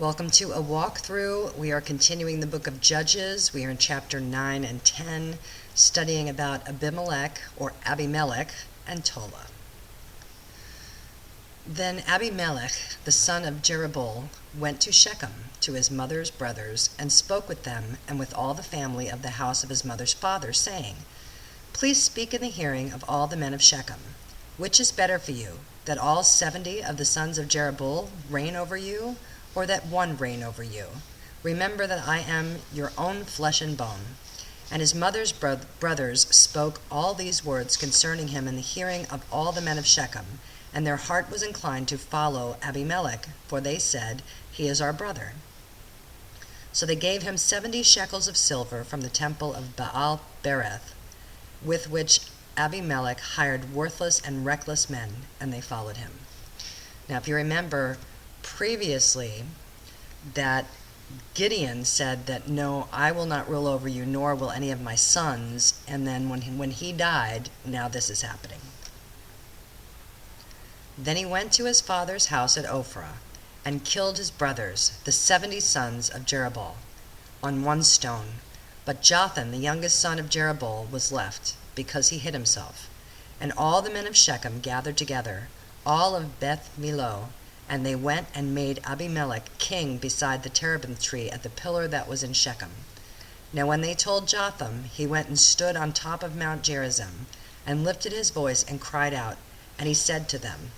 Welcome to a walkthrough. We are continuing the book of Judges. We are in chapter 9 and 10, studying about Abimelech and Tola. Then Abimelech, the son of Jerubbaal, went to Shechem, to his mother's brothers, and spoke with them and with all the family of the house of his mother's father, saying, Please speak in the hearing of all the men of Shechem. Which is better for you, that all 70 of the sons of Jerubbaal reign over you, or that one reign over you? Remember that I am your own flesh and bone. And his mother's brothers spoke all these words concerning him in the hearing of all the men of Shechem, and their heart was inclined to follow Abimelech, for they said, He is our brother. So they gave him 70 shekels of silver from the temple of Baal Bereth, with which Abimelech hired worthless and reckless men, and they followed him. Now, if you remember previously that Gideon said that, no, I will not rule over you, nor will any of my sons, and then when he died, now this is happening. Then he went to his father's house at Ophrah, and killed his brothers, the 70 sons of Jerubbaal, on one stone. But Jotham, the youngest son of Jerubbaal, was left, because he hid himself. And all the men of Shechem gathered together, all of Beth Millo, and they went and made Abimelech king beside the terebinth tree at the pillar that was in Shechem. Now when they told Jotham, he went and stood on top of Mount Gerizim, and lifted his voice and cried out, and he said to them,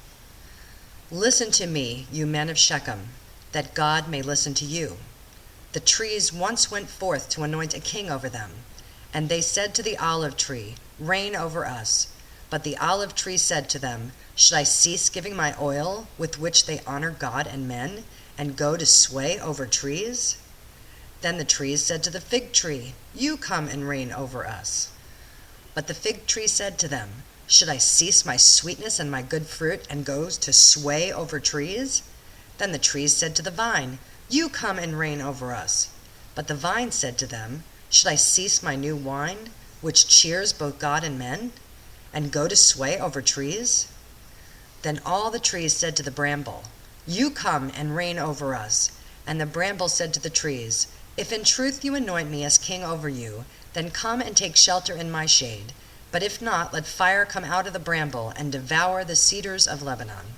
Listen to me, you men of Shechem, that God may listen to you. The trees once went forth to anoint a king over them, and they said to the olive tree, Reign over us. But the olive tree said to them, Should I cease giving my oil, with which they honor God and men, and go to sway over trees? Then the trees said to the fig tree, You come and reign over us. But the fig tree said to them, Should I cease my sweetness and my good fruit, and go to sway over trees? Then the trees said to the vine, You come and reign over us. But the vine said to them, Should I cease my new wine, which cheers both God and men, and go to sway over trees? Then all the trees said to the bramble, You come and reign over us. And the bramble said to the trees, If in truth you anoint me as king over you, then come and take shelter in my shade. But if not, let fire come out of the bramble and devour the cedars of Lebanon.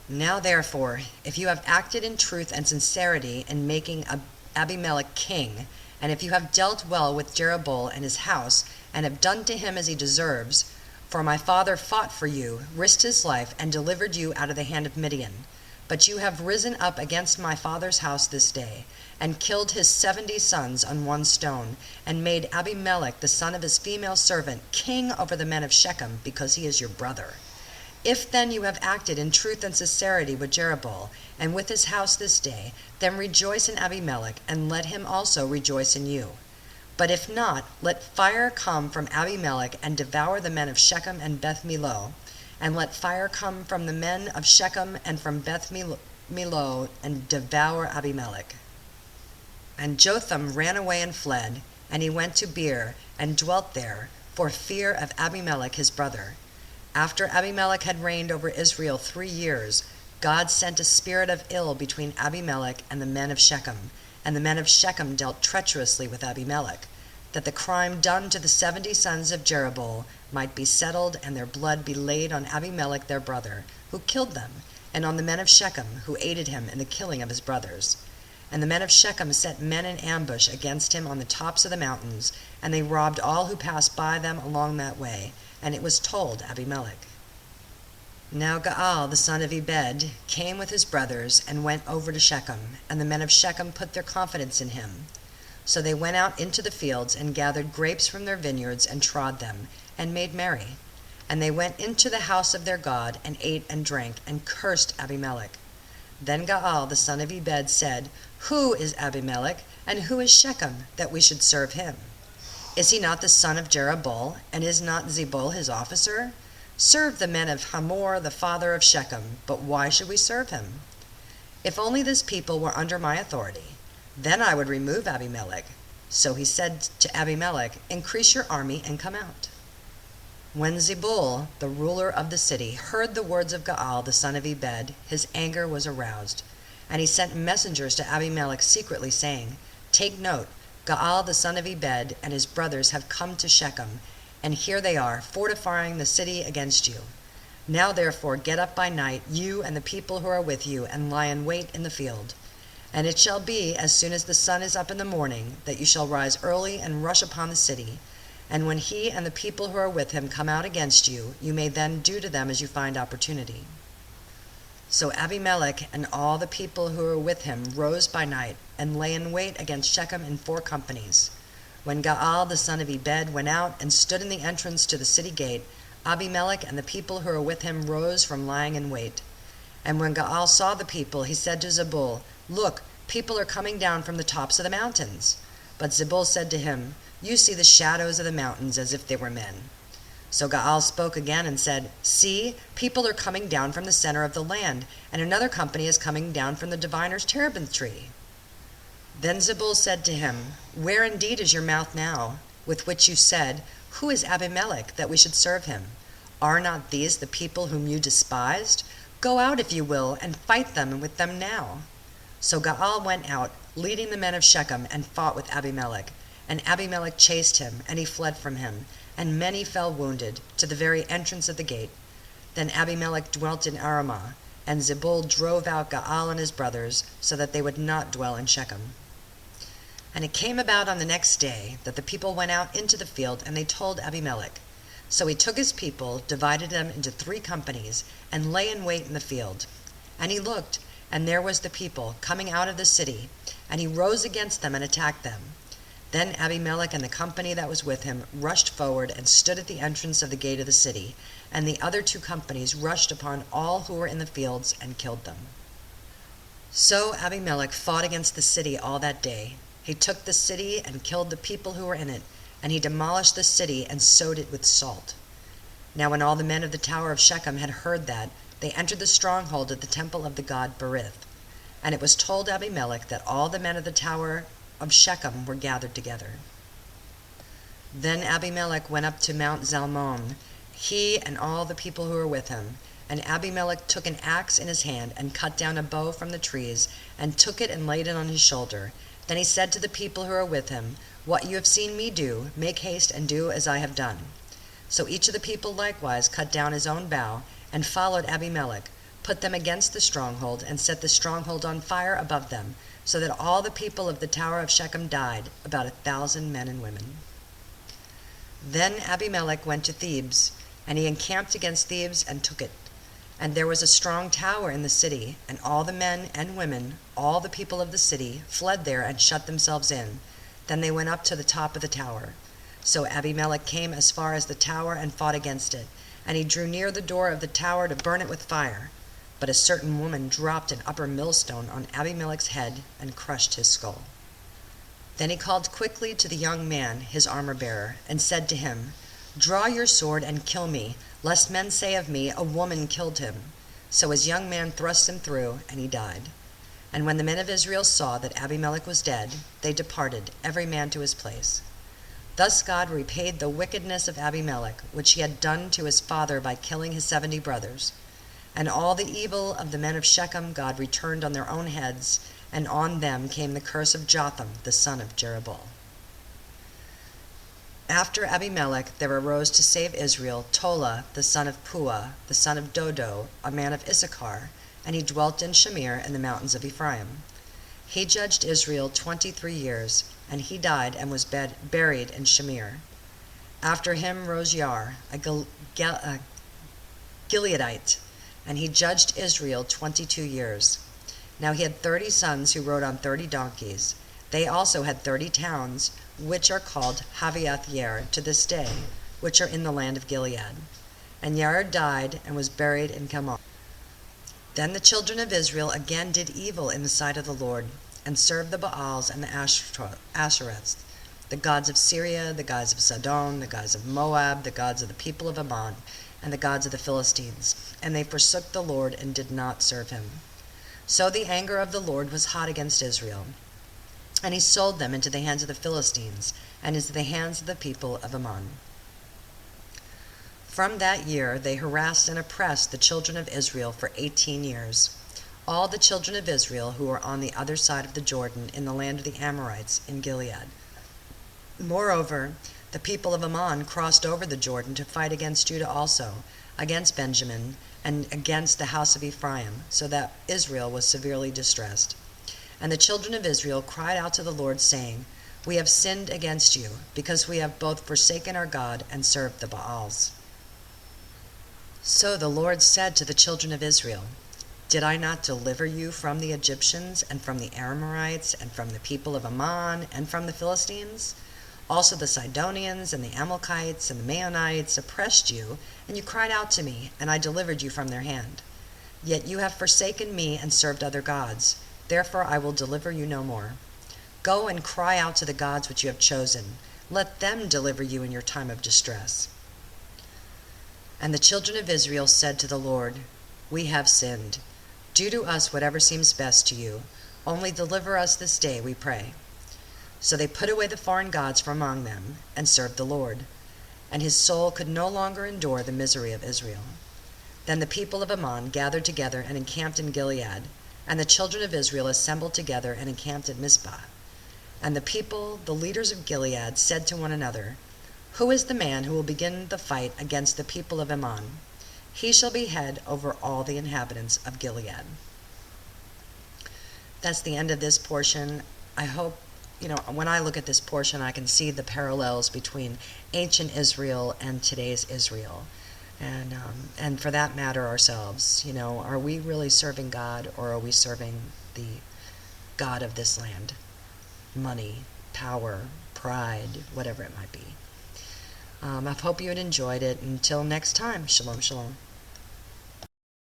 Now therefore, if you have acted in truth and sincerity in making Abimelech king, and if you have dealt well with Jerubbaal and his house, and have done to him as he deserves, for my father fought for you, risked his life, and delivered you out of the hand of Midian. But you have risen up against my father's house this day, and killed his 70 sons on one stone, and made Abimelech the son of his female servant king over the men of Shechem, because he is your brother. If then you have acted in truth and sincerity with Jerubbaal, and with his house this day, then rejoice in Abimelech, and let him also rejoice in you. But if not, let fire come from Abimelech and devour the men of Shechem and Beth Millo, and let fire come from the men of Shechem and from Beth Millo and devour Abimelech. And Jotham ran away and fled, and he went to Beer and dwelt there, for fear of Abimelech his brother. After Abimelech had reigned over Israel 3 years, God sent a spirit of ill between Abimelech and the men of Shechem, and the men of Shechem dealt treacherously with Abimelech, that the crime done to the 70 sons of Jerubbaal might be settled, and their blood be laid on Abimelech their brother, who killed them, and on the men of Shechem, who aided him in the killing of his brothers. And the men of Shechem set men in ambush against him on the tops of the mountains, and they robbed all who passed by them along that way, and it was told Abimelech. Now Gaal the son of Ebed came with his brothers, and went over to Shechem, and the men of Shechem put their confidence in him. So they went out into the fields, and gathered grapes from their vineyards, and trod them, and made merry. And they went into the house of their God, and ate and drank, and cursed Abimelech. Then Gaal the son of Ebed said, Who is Abimelech, and who is Shechem, that we should serve him? Is he not the son of Jerubbaal, and is not Zebul his officer? Serve the men of Hamor the father of Shechem, but why should we serve him? If only this people were under my authority, then I would remove Abimelech. So he said to Abimelech, Increase your army and come out. When Zebul, the ruler of the city, heard the words of Gaal the son of Ebed, his anger was aroused. And he sent messengers to Abimelech secretly, saying, "Take note, Gaal the son of Ebed and his brothers have come to Shechem, and here they are, fortifying the city against you. Now therefore get up by night, you and the people who are with you, and lie in wait in the field. And it shall be, as soon as the sun is up in the morning, that you shall rise early and rush upon the city. And when he and the people who are with him come out against you, you may then do to them as you find opportunity." So Abimelech and all the people who were with him rose by night, and lay in wait against Shechem in 4 companies. When Gaal the son of Ebed went out and stood in the entrance to the city gate, Abimelech and the people who were with him rose from lying in wait. And when Gaal saw the people, he said to Zebul, "Look, people are coming down from the tops of the mountains." But Zebul said to him, "You see the shadows of the mountains as if they were men." So Gaal spoke again and said, "See, people are coming down from the center of the land, and another company is coming down from the diviner's terebinth tree." Then Zebul said to him, "Where indeed is your mouth now, with which you said, 'Who is Abimelech, that we should serve him?' Are not these the people whom you despised? Go out, if you will, and fight them with them now." So Gaal went out, leading the men of Shechem, and fought with Abimelech. And Abimelech chased him, and he fled from him, and many fell wounded, to the very entrance of the gate. Then Abimelech dwelt in Aramah, and Zebul drove out Gaal and his brothers, so that they would not dwell in Shechem. And it came about on the next day that the people went out into the field, and they told Abimelech. So he took his people, divided them into 3 companies, and lay in wait in the field. And he looked, and there was the people coming out of the city, and he rose against them and attacked them. Then Abimelech and the company that was with him rushed forward and stood at the entrance of the gate of the city, and the other 2 companies rushed upon all who were in the fields and killed them. So Abimelech fought against the city all that day. He took the city and killed the people who were in it, and he demolished the city and sowed it with salt. Now when all the men of the tower of Shechem had heard that, they entered the stronghold of the temple of the god Berith. And it was told Abimelech that all the men of the tower of Shechem were gathered together. Then Abimelech went up to Mount Zalmon, he and all the people who were with him. And Abimelech took an axe in his hand, and cut down a bow from the trees, and took it and laid it on his shoulder. Then he said to the people who were with him, "What you have seen me do, make haste and do as I have done." So each of the people likewise cut down his own bow, and followed Abimelech, put them against the stronghold, and set the stronghold on fire above them, so that all the people of the tower of Shechem died, about 1,000 men and women. Then Abimelech went to Thebes, and he encamped against Thebes and took it. And there was a strong tower in the city, and all the men and women, all the people of the city, fled there and shut themselves in. Then they went up to the top of the tower. So Abimelech came as far as the tower and fought against it, and he drew near the door of the tower to burn it with fire. But a certain woman dropped an upper millstone on Abimelech's head and crushed his skull. Then he called quickly to the young man, his armor-bearer, and said to him, "Draw your sword and kill me, lest men say of me, 'A woman killed him.'" So his young man thrust him through, and he died. And when the men of Israel saw that Abimelech was dead, they departed, every man to his place. Thus God repaid the wickedness of Abimelech, which he had done to his father by killing his 70 brothers. And all the evil of the men of Shechem God returned on their own heads, and on them came the curse of Jotham the son of Jerubbaal. After Abimelech there arose to save Israel Tola the son of Puah, the son of Dodo, a man of Issachar, and he dwelt in Shamir in the mountains of Ephraim. He judged Israel 23 years, and he died and was buried in Shamir. After him rose Yair, a Gileadite, and he judged Israel 22 years. Now he had 30 sons who rode on 30 donkeys. They also had 30 towns, which are called Haviath-Yair to this day, which are in the land of Gilead. And Yair died and was buried in Kamar. Then the children of Israel again did evil in the sight of the Lord, and served the Baals and the Ashereths, the gods of Syria, the gods of Sidon, the gods of Moab, the gods of the people of Ammon, and the gods of the Philistines. And they forsook the Lord and did not serve him. So the anger of the Lord was hot against Israel, and he sold them into the hands of the Philistines, and into the hands of the people of Ammon. From that year they harassed and oppressed the children of Israel for 18 years. all the children of Israel who were on the other side of the Jordan in the land of the Amorites in Gilead. Moreover, the people of Ammon crossed over the Jordan to fight against Judah also, against Benjamin, and against the house of Ephraim, so that Israel was severely distressed. And the children of Israel cried out to the Lord, saying, We have sinned against you, because we have both forsaken our God and served the Baals. So the Lord said to the children of Israel, Did I not deliver you from the Egyptians, and from the Amorites, and from the people of Ammon, and from the Philistines? Also the Sidonians, and the Amalekites, and the Maonites oppressed you, and you cried out to me, and I delivered you from their hand. Yet you have forsaken me and served other gods. Therefore I will deliver you no more. Go and cry out to the gods which you have chosen. Let them deliver you in your time of distress. And the children of Israel said to the Lord, We have sinned. Do to us whatever seems best to you. Only deliver us this day, we pray. So they put away the foreign gods from among them, and served the Lord. And his soul could no longer endure the misery of Israel. Then the people of Ammon gathered together and encamped in Gilead, and the children of Israel assembled together and encamped at Mizpah. And the people, the leaders of Gilead, said to one another, Who is the man who will begin the fight against the people of Ammon? He shall be head over all the inhabitants of Gilead. That's the end of this portion. I hope, when I look at this portion, I can see the parallels between ancient Israel and today's Israel. And for that matter, ourselves. Are we really serving God, or are we serving the God of this land? Money, power, pride, whatever it might be. I hope you had enjoyed it. Until next time, shalom, shalom.